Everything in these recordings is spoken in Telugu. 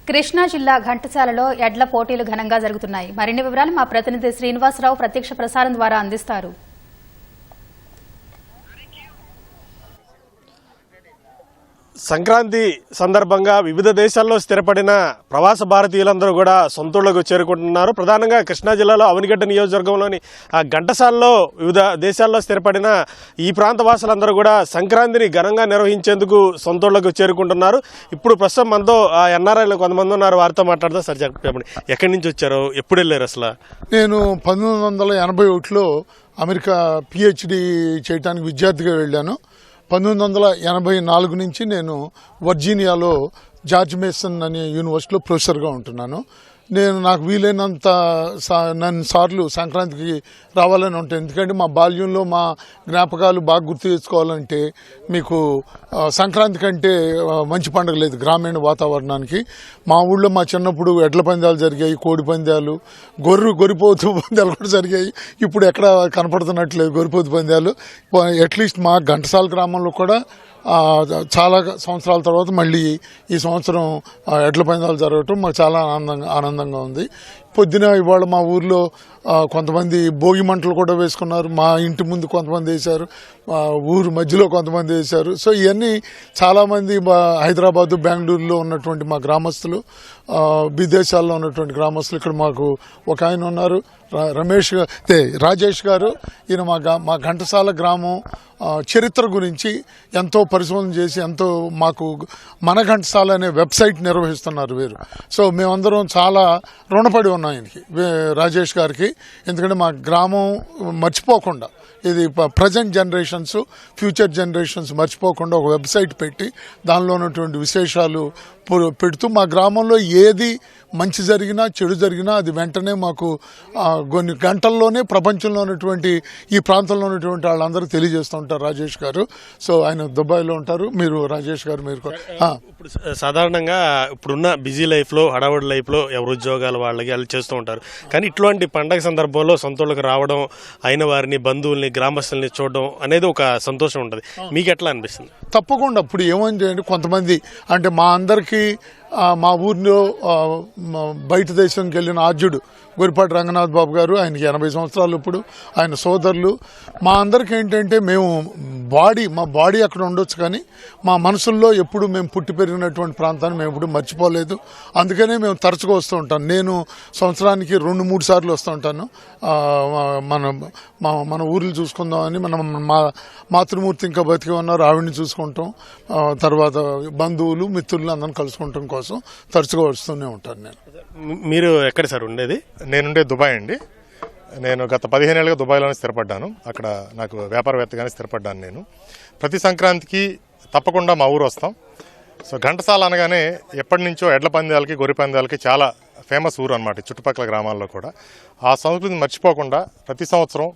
కృష్ణా జిల్లా ఘంటసాలలో ఎడ్ల పోటీలు ఘనంగా జరుగుతున్నాయి. మరిన్ని వివరాలు మా ప్రతినిధి శ్రీనివాసరావు ప్రత్యక్ష ప్రసారం ద్వారా అందిస్తారు. సంక్రాంతి సందర్భంగా వివిధ దేశాల్లో స్థిరపడిన ప్రవాస భారతీయులందరూ కూడా సొంతూళ్లకు చేరుకుంటున్నారు. ప్రధానంగా కృష్ణా జిల్లాలో అవనిగడ్డ నియోజకవర్గంలోని ఘంటసాలలో వివిధ దేశాల్లో స్థిరపడిన ఈ ప్రాంత వాసులందరూ కూడా సంక్రాంతిని ఘనంగా నిర్వహించేందుకు సొంతూళ్లకు చేరుకుంటున్నారు. ఇప్పుడు ప్రస్తుతం మనతో ఎన్ఆర్ఐలు కొంతమంది ఉన్నారు, వారితో మాట్లాడదాం. సార్ చెప్పండి, ఎక్కడి నుంచి వచ్చారు, ఎప్పుడు వెళ్ళారు? అసలు నేను 1981లో అమెరికా పిహెచ్డి చేయడానికి విద్యార్థిగా వెళ్ళాను. 1984 నుంచి నేను వర్జీనియాలో జార్జ్ మేసన్ అనే యూనివర్సిటీలో ప్రొఫెసర్గా ఉంటున్నాను. నాకు వీలైనంత నన్ను సార్లు సంక్రాంతికి రావాలని ఉంటాయి. ఎందుకంటే మా బాల్యంలో మా జ్ఞాపకాలు బాగా గుర్తు తెచ్చుకోవాలంటే మీకు సంక్రాంతి కంటే మంచి పండుగ లేదు గ్రామీణ వాతావరణానికి. మా ఊళ్ళో మా చిన్నప్పుడు ఎడ్ల పందాలు జరిగాయి, కోడి పందాలు, గొర్రెపోతు పందాలు కూడా జరిగాయి. ఇప్పుడు ఎక్కడ కనపడుతున్నట్లేదు గొర్రెపోతు పందాలు. అట్లీస్ట్ మా ఘంటసాల గ్రామంలో కూడా చాలా సంవత్సరాల తర్వాత మళ్ళీ ఈ సంవత్సరం ఎడ్ల పందాలు జరగటం మాకు చాలా ఆనందంగా ఉంది. పొద్దున ఇవాళ మా ఊర్లో కొంతమంది భోగి మంటలు కూడా వేసుకున్నారు. మా ఇంటి ముందు కొంతమంది వేశారు, ఊరు మధ్యలో కొంతమంది వేశారు. సో ఇవన్నీ చాలామంది హైదరాబాదు, బెంగళూరులో ఉన్నటువంటి మా గ్రామస్తులు, విదేశాల్లో ఉన్నటువంటి గ్రామస్తులు. ఇక్కడ మాకు ఒక ఆయన ఉన్నారు, రాజేష్ గారు. ఈయన మా ఘంటసాల గ్రామం చరిత్ర గురించి ఎంతో పరిశోధన చేసి ఎంతో మాకు మన ఘంటసాల అనే వెబ్సైట్ నిర్వహిస్తున్నారు వీరు. సో మేమందరం చాలా రుణపడి ఉన్నాం ఆయనకి, రాజేష్ గారికి. ఎందుకంటే మా గ్రామం మర్చిపోకుండా, ఇది ప్రజెంట్ జనరేషన్స్, ఫ్యూచర్ జనరేషన్స్ మర్చిపోకుండా ఒక వెబ్సైట్ పెట్టి దానిలో ఉన్నటువంటి విశేషాలు పెడుతూ మా గ్రామంలో ఏది మంచి జరిగినా చెడు జరిగినా అది వెంటనే మాకు కొన్ని గంటల్లోనే ప్రపంచంలో ఉన్నటువంటి ఈ ప్రాంతంలో ఉన్నటువంటి వాళ్ళందరూ తెలియజేస్తూ ఉంటారు రాజేష్ గారు. సో ఆయన దుబాయ్లో ఉంటారు. మీరు రాజేష్ గారు మీరు ఇప్పుడు సాధారణంగా ఇప్పుడున్న బిజీ లైఫ్లో, హడావుడి లైఫ్లో ఎవరు ఉద్యోగాలు వాళ్ళకి వాళ్ళు చేస్తూ ఉంటారు. కానీ ఇట్లాంటి పండగ సందర్భంలో సొంతూళ్ళకి రావడం, అయిన వారిని, బంధువుల్ని, గ్రామస్తుల్ని చూడడం అనేది ఒక సంతోషం ఉంటుంది. మీకు ఎట్లా అనిపిస్తుంది? తప్పకుండా. ఇప్పుడు ఏమైంది, కొంతమంది అంటే మా అందరికీ మా ఊరిలో బయట దేశానికి వెళ్ళిన ఆర్జుడు గొరిపాటి రంగనాథ్ బాబు గారు, ఆయనకి 80 సంవత్సరాలు. ఇప్పుడు ఆయన సోదరులు మా అందరికి ఏంటంటే మా బాడీ అక్కడ ఉండొచ్చు, కానీ మా మనసుల్లో ఎప్పుడు మేము పుట్టి పెరిగినటువంటి ప్రాంతాన్ని మేము ఎప్పుడు మర్చిపోలేదు. అందుకనే మేము తరచుగా వస్తూ ఉంటాం. నేను సంవత్సరానికి 2-3 సార్లు వస్తూ ఉంటాను. మన ఊర్లు చూసుకుందామని. మా మాతృమూర్తి ఇంకా బతికి ఉన్నారు, ఆవిడని చూసుకుంటాం. తర్వాత బంధువులు, మిత్రులు అందరిని కలుసుకుంటాం కోసం తరచుగా వస్తూనే ఉంటాను. మీరు ఎక్కడ సార్ ఉండేది? నేనుండే దుబాయ్ అండి. నేను గత 15 ఏళ్ళుగా దుబాయ్లోనే స్థిరపడ్డాను. అక్కడ నాకు వ్యాపారవేత్తగానే స్థిరపడ్డాను. నేను ప్రతి సంక్రాంతికి తప్పకుండా మా ఊరు వస్తాం. సో ఘంటసాల అనగానే ఎప్పటి నుంచో ఎడ్ల పందాలకి, గొర్రె పందాలకి చాలా ఫేమస్ ఊరు అనమాట, చుట్టుపక్కల గ్రామాల్లో కూడా. ఆ సంస్కృతిని మర్చిపోకుండా ప్రతి సంవత్సరం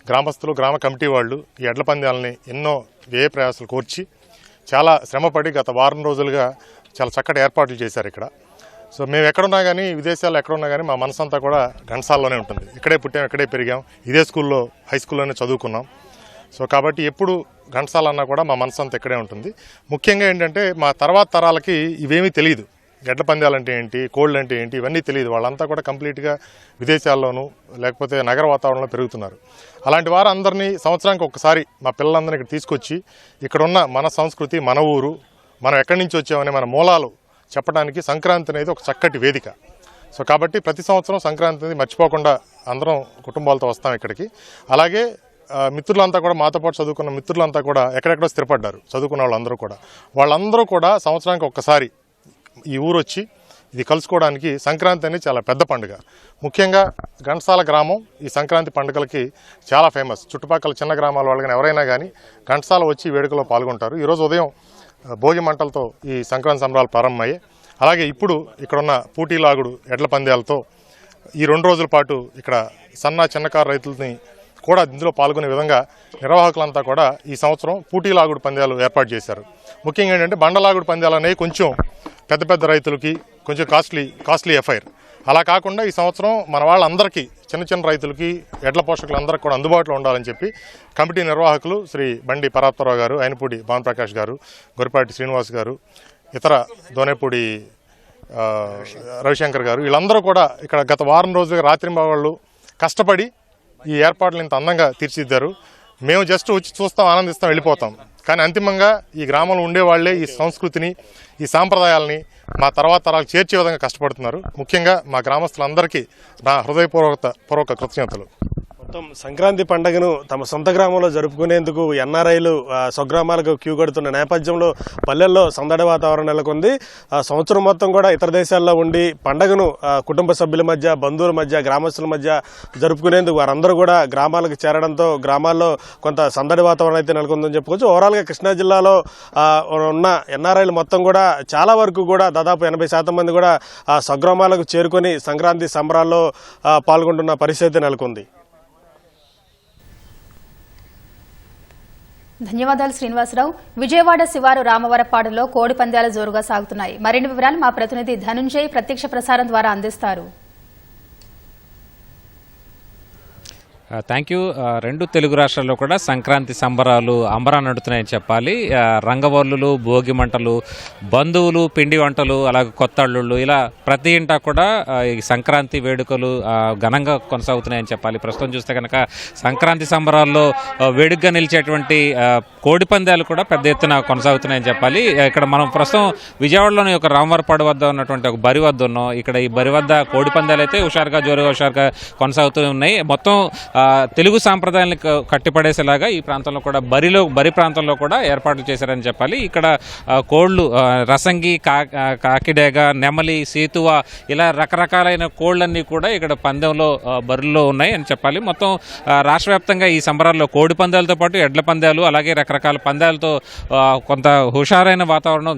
గ్రామస్తులు, గ్రామ కమిటీ వాళ్ళు ఈ ఎడ్ల పందాలని ఎన్నో వ్యయ ప్రయాసాలు కోర్చి చాలా శ్రమపడి గత వారం రోజులుగా చాలా చక్కటి ఏర్పాట్లు చేశారు ఇక్కడ. సో మేము ఎక్కడున్నా కానీ, విదేశాల్లో ఎక్కడున్నా కానీ మా మనసంతా కూడా ఘంటసాలలోనే ఉంటుంది. ఇక్కడే పుట్టాం, ఇక్కడే పెరిగాం, ఇదే స్కూల్లో, హై స్కూల్లోనే చదువుకున్నాం. సో కాబట్టి ఎప్పుడు ఘంటసాల అన్నా కూడా మా మనసంతా ఇక్కడే ఉంటుంది. ముఖ్యంగా ఏంటంటే మా తర్వాత తరాలకి ఇవేమీ తెలియదు. ఎడ్ల పందాలంటే ఏంటి, కోళ్ళు అంటే ఏంటి, ఇవన్నీ తెలియదు. వాళ్ళంతా కూడా కంప్లీట్గా విదేశాల్లోనూ లేకపోతే నగర వాతావరణంలో పెరుగుతున్నారు. అలాంటి వారు అందరినీ సంవత్సరానికి ఒకసారి మా పిల్లలందరినీ ఇక్కడ తీసుకొచ్చి ఇక్కడున్న మన సంస్కృతి, మన ఊరు, మనం ఎక్కడి నుంచి వచ్చామని మన మూలాలు చెప్పడానికి సంక్రాంతి అనేది ఒక చక్కటి వేదిక. సో కాబట్టి ప్రతి సంవత్సరం సంక్రాంతి అనేది మర్చిపోకుండా అందరం కుటుంబాలతో వస్తాం ఇక్కడికి. అలాగే మిత్రులంతా కూడా, మాతో పాటు చదువుకున్న మిత్రులంతా కూడా ఎక్కడెక్కడో స్థిరపడ్డారు, చదువుకున్న వాళ్ళందరూ కూడా సంవత్సరానికి ఒక్కసారి ఈ ఊరు వచ్చి ఇది కలుసుకోవడానికి. సంక్రాంతి అనేది చాలా పెద్ద పండుగ. ముఖ్యంగా ఘంటసాల గ్రామం ఈ సంక్రాంతి పండుగలకి చాలా ఫేమస్. చుట్టుపక్కల చిన్న గ్రామాల వాళ్ళు కానీ ఎవరైనా కానీ ఘంటసాల వచ్చి వేడుకలో పాల్గొంటారు. ఈరోజు ఉదయం భోగి మంటలతో ఈ సంక్రాంతి సంబరాలు ప్రారంభమయ్యాయి. అలాగే ఇప్పుడు ఇక్కడున్న పూటీలాగుడు ఎడ్ల పందాలతో ఈ 2 రోజుల పాటు ఇక్కడ చిన్నకారు రైతులని కూడా ఇందులో పాల్గొనే విధంగా నిర్వాహకులంతా కూడా ఈ సంవత్సరం పూటీలాగుడు పందాలు ఏర్పాటు చేశారు. ముఖ్యంగా ఏంటంటే బండలాగుడు పందాలు అనేవి కొంచెం పెద్ద రైతులకి కొంచెం కాస్ట్లీ ఎఫైర్. అలా కాకుండా ఈ సంవత్సరం మన వాళ్ళందరికీ, చిన్న రైతులకి, ఎడ్ల పోషకులందరికీ కూడా అందుబాటులో ఉండాలని చెప్పి కమిటీ నిర్వాహకులు శ్రీ బండి పరాప్తరావు గారు, అయినపూడి భానుప్రకాష్ గారు, గొరిపాటి శ్రీనివాస్ గారు, ఇతర దోనేపూడి రవిశంకర్ గారు వీళ్ళందరూ కూడా ఇక్కడ గత వారం రోజులుగా రాత్రింబవళ్ళు కష్టపడి ఈ ఏర్పాట్లు ఇంత అందంగా తీర్చిదిద్దారు. మేము జస్ట్ వచ్చి చూస్తాం, ఆనందిస్తాం, వెళ్ళిపోతాం. కానీ అంతిమంగా ఈ గ్రామంలో ఉండేవాళ్లే ఈ సంస్కృతిని, ఈ సాంప్రదాయాలని మా తర్వాత తరాలకు చేర్చే విధంగా కష్టపడుతున్నారు. ముఖ్యంగా మా గ్రామస్తులందరికీ నా హృదయపూర్వక కృతజ్ఞతలు. మొత్తం సంక్రాంతి పండుగను తమ సొంత గ్రామంలో జరుపుకునేందుకు ఎన్ఆర్ఐలు స్వగ్రామాలకు క్యూ కడుతున్న నేపథ్యంలో పల్లెల్లో సందడి వాతావరణం నెలకొంది. సంవత్సరం మొత్తం కూడా ఇతర దేశాల్లో ఉండి పండుగను కుటుంబ సభ్యుల మధ్య, బంధువుల మధ్య, గ్రామస్తుల మధ్య జరుపుకునేందుకు వారందరూ కూడా గ్రామాలకు చేరడంతో గ్రామాల్లో కొంత సందడి వాతావరణం అయితే నెలకొందని చెప్పుకోవచ్చు. ఓవరాల్గా కృష్ణా జిల్లాలో ఉన్న ఎన్ఆర్ఐలు మొత్తం కూడా చాలా వరకు కూడా దాదాపు 80% మంది కూడా స్వగ్రామాలకు చేరుకొని సంక్రాంతి సంబరాల్లో పాల్గొంటున్న పరిస్థితి నెలకొంది. ధన్యవాదాలు శ్రీనివాసరావు. విజయవాడ శివారు రామవరపాడులో కోడి పందాలు జోరుగా సాగుతున్నాయి. మరిన్ని వివరాలు మా ప్రతినిధి ధనుంజయ్ ప్రత్యక్ష ప్రసారం ద్వారా అందిస్తారు. Thank you. రెండు తెలుగు రాష్ట్రాల్లో కూడా సంక్రాంతి సంబరాలు అంబరా నడుతున్నాయని చెప్పాలి. రంగవల్లులు, భోగి మంటలు, బంధువులు, పిండి వంటలు, అలాగే కొత్త అల్లుళ్ళు, ఇలా ప్రతి ఇంటా కూడా ఈ సంక్రాంతి వేడుకలు ఘనంగా కొనసాగుతున్నాయని చెప్పాలి. ప్రస్తుతం చూస్తే కనుక సంక్రాంతి సంబరాల్లో వేడుకగా నిలిచేటువంటి కోడి పందాలు కూడా పెద్ద ఎత్తున కొనసాగుతున్నాయని చెప్పాలి. ఇక్కడ మనం ప్రస్తుతం విజయవాడలోని ఒక రామవరపాడు వద్ద ఉన్నటువంటి ఒక బరి వద్ద ఉన్నాం. ఇక్కడ ఈ బరి వద్ద కోడి పందాలు అయితే హుషారుగా కొనసాగుతూ ఉన్నాయి. మొత్తం తెలుగు సాంప్రదాయాన్ని కట్టిపడేసేలాగా ఈ ప్రాంతంలో కూడా బరి ప్రాంతంలో కూడా ఏర్పాట్లు చేశారని చెప్పాలి. ఇక్కడ కోళ్లు రసంగి, కాకిడేగ, నెమలి, సీతువ, ఇలా రకరకాలైన కోళ్లన్నీ కూడా ఇక్కడ పందెంలో బరిలో ఉన్నాయి అని చెప్పాలి. మొత్తం రాష్ట్ర వ్యాప్తంగా ఈ సంబరాల్లో కోడి పందాలతో పాటు ఎడ్ల పందాలు, అలాగే రకరకాల పందాలతో కొంత హుషారైన వాతావరణం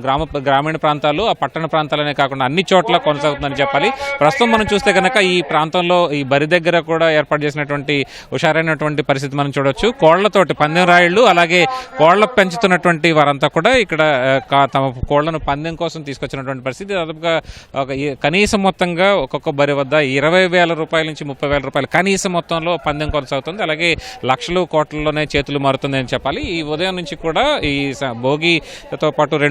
గ్రామీణ ప్రాంతాలు, ఆ పట్టణ ప్రాంతాలనే కాకుండా అన్ని చోట్ల కొనసాగుతుందని చెప్పాలి. ప్రస్తుతం మనం చూస్తే కనుక ఈ ప్రాంతంలో ఈ బరి దగ్గర కూడా ఏర్పాటు చేసినటువంటి హుషారైనటువంటి పరిస్థితి మనం చూడొచ్చు. కోళ్లతోటి పందెం రాయిళ్లు, అలాగే కోళ్ల పెంచుతున్నటువంటి వారంతా కూడా ఇక్కడ తమ కోళ్లను పందెం కోసం తీసుకొచ్చినటువంటి పరిస్థితి. దాదాపుగా కనీసం మొత్తంగా ఒక్కొక్క బరి వద్ద 20,000 రూపాయల నుంచి 30,000 రూపాయలు కనీస మొత్తంలో పందెం కొనసాగుతుంది. అలాగే లక్షలు కోట్లలోనే చేతులు మారుతుంది అని చెప్పాలి. ఈ ఉదయం నుంచి కూడా ఈ భోగితో పాటు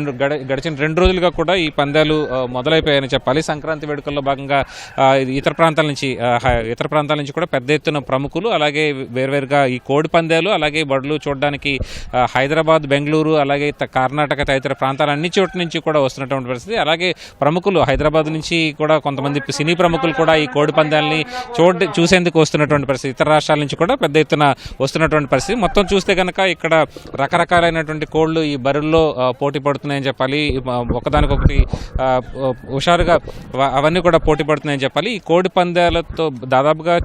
గడిచిన 2 రోజులుగా కూడా ఈ పందాలు మొదలైపోయాయని చెప్పాలి. సంక్రాంతి వేడుకల్లో భాగంగా ఇతర ప్రాంతాల నుంచి కూడా పెద్ద ఎత్తున ప్రముఖులు, అలాగే వేర్వేరుగా ఈ కోడి పందాలు, అలాగే బడులు చూడడానికి హైదరాబాద్, బెంగళూరు, అలాగే కర్ణాటక తదితర ప్రాంతాల అన్ని చోట్ల నుంచి కూడా వస్తున్నటువంటి పరిస్థితి. అలాగే ప్రముఖులు హైదరాబాద్ నుంచి కూడా కొంతమంది సినీ ప్రముఖులు కూడా ఈ కోడి పందాలని చూసేందుకు వస్తున్నటువంటి పరిస్థితి. ఇతర రాష్ట్రాల నుంచి కూడా పెద్ద ఎత్తున వస్తున్నటువంటి పరిస్థితి. మొత్తం చూస్తే కనుక ఇక్కడ రకరకాలైనటువంటి కోళ్లు ఈ బరుల్లో పోటీ పడుతున్నాయని చెప్పాలి. ఒకదానికొకటి హుషారుగా అవన్నీ కూడా పోటీ పడుతున్నాయని చెప్పాలి. ఈ కోడి పందాలతో దాదాపుగా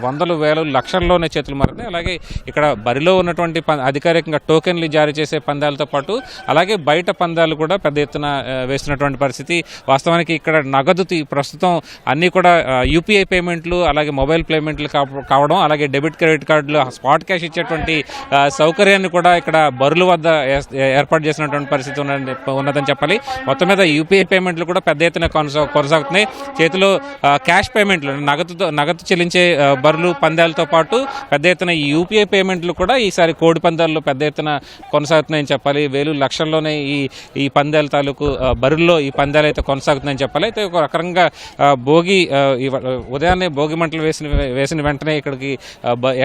వందలు, వేలు, లక్షల్లోనే చేతులు మారుతున్నాయి. అలాగే ఇక్కడ బరిలో ఉన్నటువంటి అధికారికంగా టోకెన్లు జారీ చేసే పందాలతో పాటు అలాగే బయట పందాలు కూడా పెద్ద ఎత్తున వేస్తున్నటువంటి పరిస్థితి. వాస్తవానికి ఇక్కడ నగదు ప్రస్తుతం అన్నీ కూడా యూపీఐ పేమెంట్లు, అలాగే మొబైల్ పేమెంట్లు కావడం, అలాగే డెబిట్ క్రెడిట్ కార్డులు, స్పాట్ క్యాష్ ఇచ్చేటువంటి సౌకర్యాన్ని కూడా ఇక్కడ బరుల వద్ద ఏర్పాటు చేసినటువంటి పరిస్థితి ఉన్నదని చెప్పాలి. మొత్తం మీద యూపీఐ పేమెంట్లు కూడా పెద్ద ఎత్తున కొనసాగుతున్నాయి. చేతిలో క్యాష్ పేమెంట్లు, నగదు చెల్లించే బరులు పందాలతో పాటు పెద్ద ఎత్తున ఈ యూపీఐ పేమెంట్లు కూడా ఈసారి కోడి పందాల్లో పెద్ద ఎత్తున కొనసాగుతున్నాయని చెప్పాలి. వేలు, లక్షల్లోనే ఈ పందాల తాలూకు బరుల్లో ఈ పందాలు అయితే కొనసాగుతున్నాయని చెప్పాలి. అయితే ఒక రకంగా ఉదయాన్నే భోగి మంటలు వేసిన వెంటనే ఇక్కడికి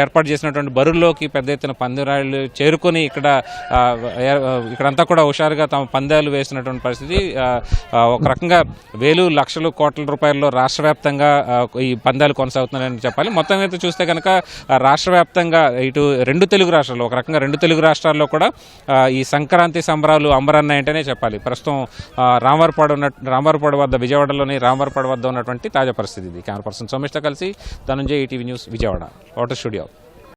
ఏర్పాటు చేసినటువంటి బరుల్లోకి పెద్ద ఎత్తున పందిరాళ్ళు చేరుకొని ఇక్కడంతా కూడా హుషారుగా తమ పందాలు వేసినటువంటి పరిస్థితి. ఒక రకంగా వేలు, లక్షలు, కోట్ల రూపాయల్లో రాష్ట్ర వ్యాప్తంగా ఈ పందాలు కొనసాగుతున్నాయని చెప్పాలి. మొత్తం అయితే చూస్తే కనుక రాష్ట్ర వ్యాప్తంగా ఇటు రెండు తెలుగు రాష్ట్రాల్లో కూడా ఈ సంక్రాంతి సంబరాలు అంబరన్నాయంటేనే చెప్పాలి. ప్రస్తుతం రామవరపాడు వద్ద, విజయవాడలోని రామవరపాడు వద్ద ఉన్నటువంటి తాజా పరిస్థితి ఇది. కెమెరా పర్సన్ సోమేష్తో కలిసి Dhanunjay, ETV news, Vijayawada, water studio.